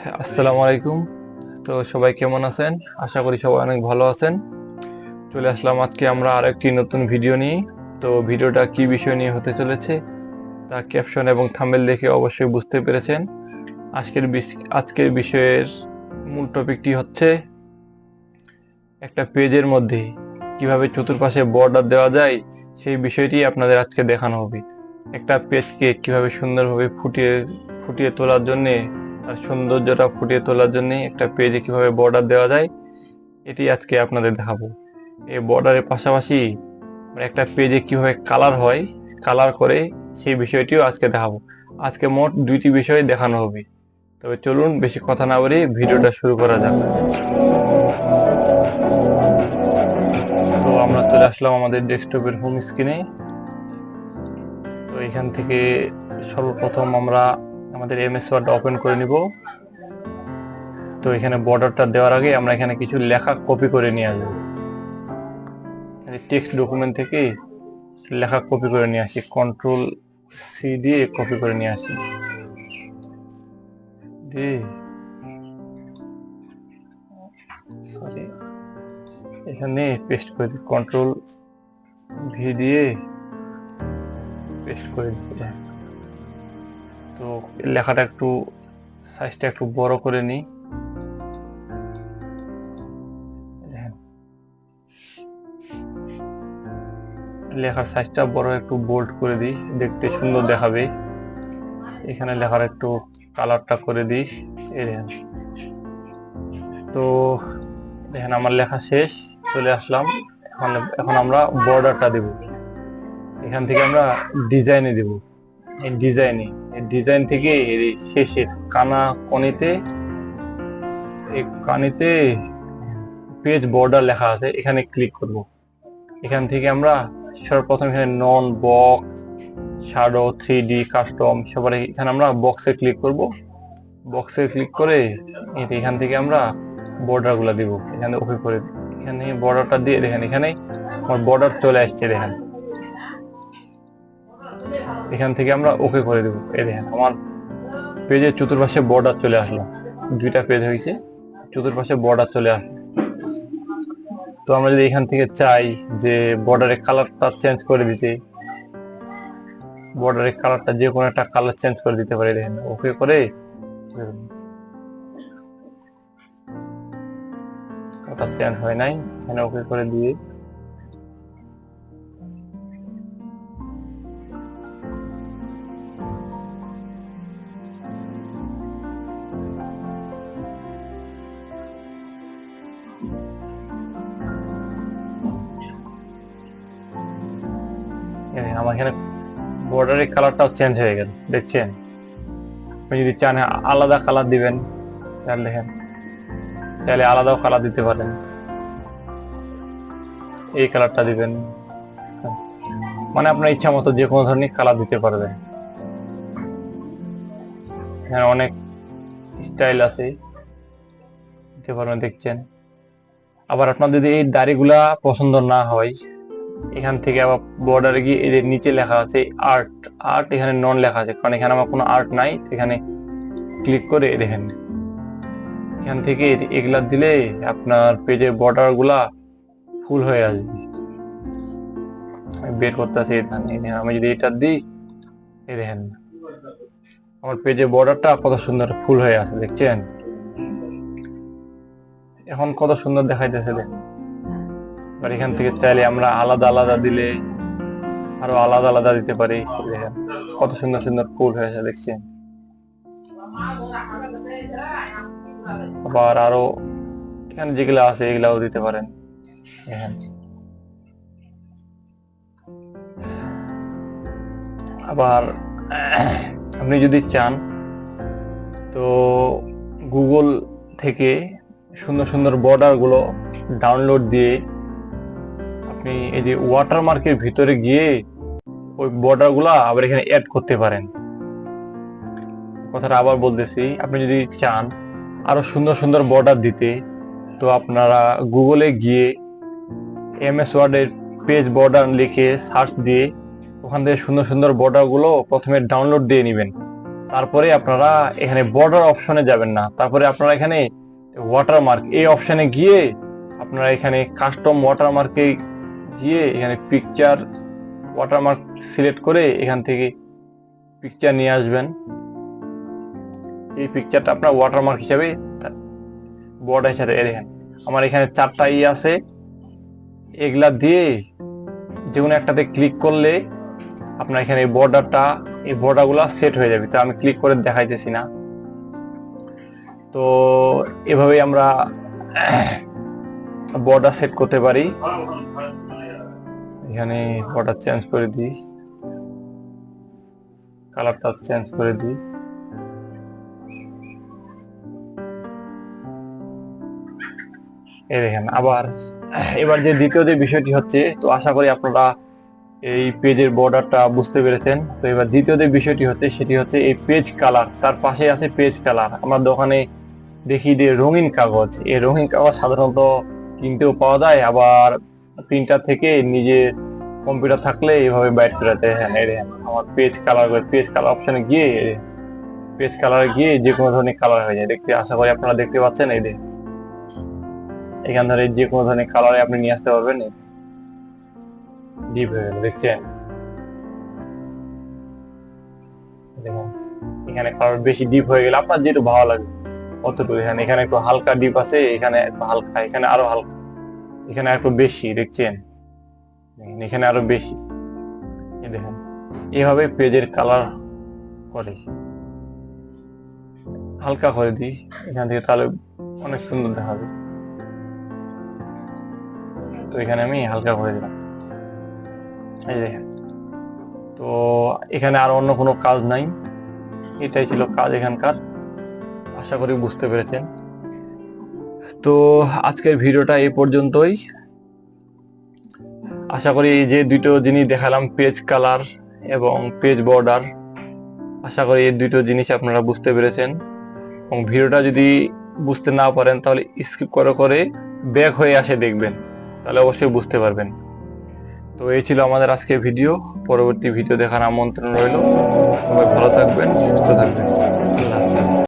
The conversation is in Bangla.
আসসালামু আলাইকুম। তো সবাই কেমন আছেন? আশা করি সবাই অনেক ভালো আছেন। চলে আসলাম আজকে আমরা আরেকটি নতুন ভিডিও নিয়ে। তো ভিডিওটা কি বিষয় নিয়ে হতে চলেছে তা ক্যাপশন এবং থাম্বনেল দেখে অবশ্যই বুঝতে পেরেছেন। আজকের বিষয়ের মূল টপিকটি হচ্ছে একটা পেজের মধ্যে কিভাবে চতুর্পাশে বর্ডার দেওয়া যায় সেই বিষয়টি আপনাদের আজকে দেখানো হবে। একটা পেজকে কিভাবে সুন্দরভাবে ফুটিয়ে ফুটিয়ে তোলার জন্য, তার সৌন্দর্যটা ফুটিয়ে তোলার জন্য একটা পেজে কিভাবে বর্ডার দেওয়া যায় এটি আজকে আপনাদের দেখাবো। এই বর্ডারের পাশাপাশি একটা পেজে কিভাবে কালার হয়, কালার করে সেই বিষয়টিও আজকে দেখাবো। আজকে মোট দুইটি বিষয় দেখানো হবে। তবে চলুন বেশি কথা না বলে ভিডিওটা শুরু করা যাক। তো আমরা চলে আসলাম আমাদের ডেস্কটপের হোম স্ক্রিনে। তো এখান থেকে সর্বপ্রথম আমরা আমাদের এমএস ওয়ার্ড ওপেন করে নিব। তো এখানে বর্ডারটা দেওয়ার আগে আমরা এখানে কিছু লেখা কপি করে নিয়ে আসবো। টেক্সট ডকুমেন্ট থেকে লেখা কপি করে নিয়ে আসি, কন্ট্রোল সি দিয়ে কপি করে নিয়ে আসি, দিয়ে সরি এখানে পেস্ট করে দিই, কন্ট্রোল ভি দিয়ে পেস্ট করে দিই। তো লেখাটা একটু সাইজটা একটু বড় করে নিই। লেখার সাইজটা বড়, একটু বোল্ড করে দিই, দেখতে সুন্দর দেখাবে। এখানে লেখার একটু কালারটা করে দিই। এই দেখেন, তো দেখেন আমার লেখা শেষ, চলে আসলাম। এখন আমরা বর্ডারটা দেব। এখান থেকে আমরা ডিজাইনে দেব। এই ডিজাইন থেকে এই শেষে কানিতে পেজ বর্ডার লেখা আছে, এখানে ক্লিক করব। এখান থেকে আমরা সর্বপ্রথম এখানে নন, বক্স, শ্যাডো, 3D, কাস্টম, সবার এখানে আমরা বক্সে ক্লিক করব। বক্সে ক্লিক করে এখান থেকে আমরা বর্ডার গুলা দিব। এখানে ওকে করে দিই। এখানে বর্ডারটা দিয়ে দেখেন এখানে আমার বর্ডার চলে আসছে। দেখেন এখান থেকে আমরা ওকে করে দেব। এই দেখেন আমার পেজের চতুর্পাশে বর্ডার চলে আসলো। দুইটা পেজ হয়েছে, চতুর্পাশে বর্ডার চলে আসলো। তো আমরা যদি এখান থেকে চাই যে বর্ডারের কালারটা চেঞ্জ করে দিতে, বর্ডারের কালারটা যে কোনো একটা কালার চেঞ্জ করে দিতে পারি। দেখেন ওকে করে কালার চেঞ্জ হয় নাই, এখানে ওকে করে দিয়ে আমার এখানে বর্ডারের কালারটাও চেঞ্জ হয়ে গেল, দেখছেন। আপনি যদি চান আলাদা কালার দিবেন, তাহলে দেখেন চাইলে আলাদাও কালার দিতে পারেন। এই কালারটা দিবেন, মানে আপনার ইচ্ছা মতো যে কোনো ধরনের কালার দিতে পারবেন। হ্যাঁ, অনেক স্টাইল আছে, দিতে পারবেন, দেখছেন। আবার আপনার যদি এই দাড়িগুলা পছন্দ না হয়, এখান থেকে আবার বর্ডারে গিয়ে এই যে নিচে লেখা আছে আর্ট, এখানে নন লেখা আছে, কারণ এখানে আমার কোনো আর্ট নাই। এখানে ক্লিক করে দেখেন এখান থেকে এগুলা দিলে আপনার পেজের বর্ডার গুলা ফুল হয়ে আসবে। বের করতে আছে, আমি যদি এটা দিই, এই দেখেন আমার পেজের বর্ডারটা কত সুন্দর ফুল হয়ে আছে, দেখছেন। এখন কত সুন্দর দেখাইতেছে, দেখেন। আর এখান থেকে চাইলে আমরা আলাদা আলাদা দিলে আরো আলাদা আলাদা দিতে পারি। দেখেন কত সুন্দর সুন্দর ফুল হয়েছে, দেখছেন। আবার আরো এখানে যেগুলো আছে এগুলাও দিতে পারেন। দেখেন আবার আপনি যদি চান তো গুগল থেকে সুন্দর সুন্দর বর্ডার গুলো ডাউনলোড দিয়ে আপনি এই যে ওয়াটারমার্কের ভিতরে গিয়ে ওই বর্ডার গুলা আবার এখানে অ্যাড করতে পারেন। কথাটা আবার বলতেছি, আপনি যদি চান আরো সুন্দর সুন্দর বর্ডার দিতে, তো আপনারা গুগলে গিয়ে এমএস ওয়ার্ডের পেজ বর্ডার লিখে সার্চ দিয়ে ওখান থেকে সুন্দর সুন্দর বর্ডার গুলো প্রথমে ডাউনলোড দিয়ে নেবেন। তারপরে আপনারা এখানে বর্ডার অপশনে যাবেন না, তারপরে আপনারা এখানে ওয়াটারমার্ক এই অপশনে গিয়ে আপনারা এখানে কাস্টম ওয়াটারমার্কে গিয়ে এখানে পিকচার ওয়াটারমার্ক সিলেক্ট করে এখান থেকে পিকচার নিয়ে আসবেন। এই পিকচারটা আপনার ওয়াটারমার্ক হিসাবে বর্ডারের সাথে দেখেন আমার এখানে 4টা আছে, এগুলা দিয়ে যে কোনো একটাতে ক্লিক করলে আপনার এখানে এই বর্ডারগুলো সেট হয়ে যাবে। তো আমি ক্লিক করে দেখাইতেছি না। তো এভাবেই আমরা বর্ডার সেট করতে পারি। এখানে বর্ডার চেঞ্জ করে দিই, কালারটা চেঞ্জ করে দিই। এই দেখেন আবার এবার যে দ্বিতীয় যে বিষয়টি হচ্ছে, তো আশা করি আপনারা এই পেজের বর্ডারটা বুঝতে পেরেছেন। তো এবার দ্বিতীয় যে বিষয়টি হচ্ছে সেটি হচ্ছে এই পেজ কালার, তার পাশে আছে পেজ কালার। আমরা দোকানে দেখি যে রঙিন কাগজ, এই রঙিন কাগজ সাধারণত কিনতেও পাওয়া যায়, আবার প্রিন্টার থেকে নিজে কম্পিউটার থাকলে এইভাবে বাইট করে দেখেন। এই দেখেন আমার পেজ কালার অপশনে গিয়ে পেজ কালারে গিয়ে যে কোনো ধরনের কালার হয়ে যায়। দেখতে আশা করি আপনারা দেখতে পাচ্ছেন। এই দেখেন এখান ধরে যে কোনো ধরনের কালারে আপনি নিয়ে আসতে পারবেন। ডিপ হয়ে গেল, দেখছেন এখানে কালার বেশি ডিপ হয়ে গেলে আপনার যেটা ভালো লাগে অতটুকু। এখানে একটু হালকা ডিপ আছে, এখানে একটু হালকা, এখানে আরো হালকা, এখানে একটু বেশি, দেখছেন এখানে আরো বেশি। দেখেন এভাবে পেজের কালার করে হালকা করে দিই এখান থেকে, তাহলে অনেক সুন্দর দেখাবে। তো এখানে আমি হালকা করে দিলাম, এই দেখেন। তো এখানে আর অন্য কোনো কাজ নাই, এটাই ছিল কাজ এখানকার। আশা করি বুঝতে পেরেছেন। তো আজকের ভিডিওটা এই পর্যন্তই। আশা করি যে দুটো জিনিস দেখালাম, পেজ কালার এবং পেজ বর্ডার, আশা করি এই দুটো জিনিস আপনারা বুঝতে পেরেছেন। এবং ভিডিওটা যদি বুঝতে না পারেন তাহলে স্কিপ করে ব্যাক হয়ে আসে দেখবেন, তাহলে অবশ্যই বুঝতে পারবেন। তো এই ছিল আমাদের আজকের ভিডিও। পরবর্তী ভিডিও দেখার আমন্ত্রণ রইল। সবাই ভালো থাকবেন, সুস্থ থাকবেন।